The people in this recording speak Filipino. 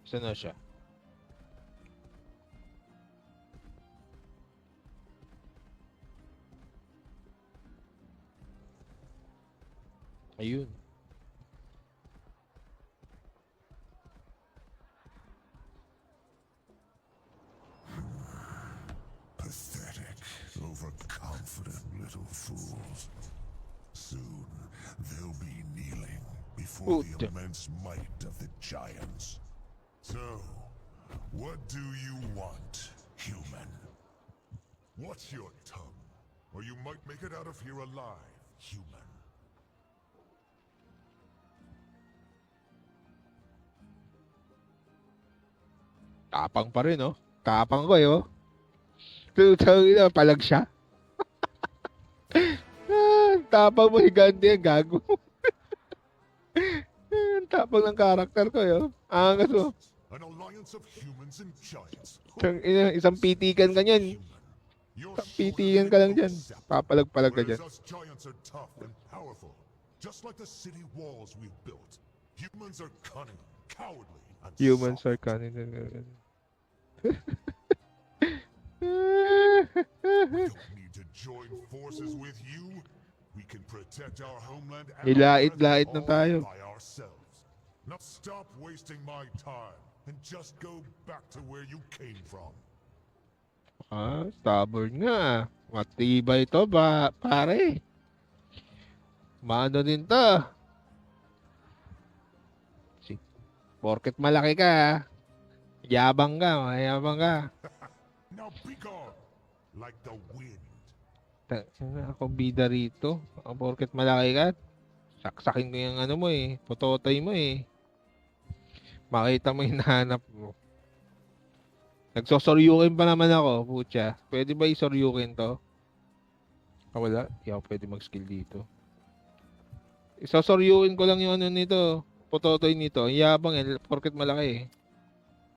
Saan na siya? Ayun. Pathetic, overconfident little fools. Soon, they'll be kneeling before the Puta. immense might of the giants. So, what do you want, human? What's your tongue? Or you might make it out of here alive, human. Tapang pa rin, oh. Tapang ko, oh. Tutawin na, palag siya. Tapang mo, higante yan, gago. Tapang ng karakter ko, yo. Angas mo. An alliance of humans and giants. Isang pitikan ka niyan. You're Isang pitikan ka lang dyan. Papalag-palag ka dyan. Whereas us giants are tough and powerful, just like the city walls we've built. Humans are cunning, cowardly, and Humans soft. are cunning. We don't need to join forces with you. We can protect our homeland and Nilait-lait na all tayo. by ourselves. Now stop wasting my time and just go back to where you came from. Stubborn nga. Matibay to ba, pare? Maano din to. Porket malaki ka, yabang ka, mayabang ka. Now be gone, like the wind. Ako bida rito. Porket malaki ka, saksakin ko yung ano mo eh, pototoy mo eh. Makita mo yung nahanap mo. Nagsosoryukin pa naman ako, putya. Pwede ba isoryukin to? Wala. Hindi ako pwede mag-skill dito. Isosoryukin ko lang yung ano nito. Pototoy nito. Ang yabang eh. Porket malaki eh.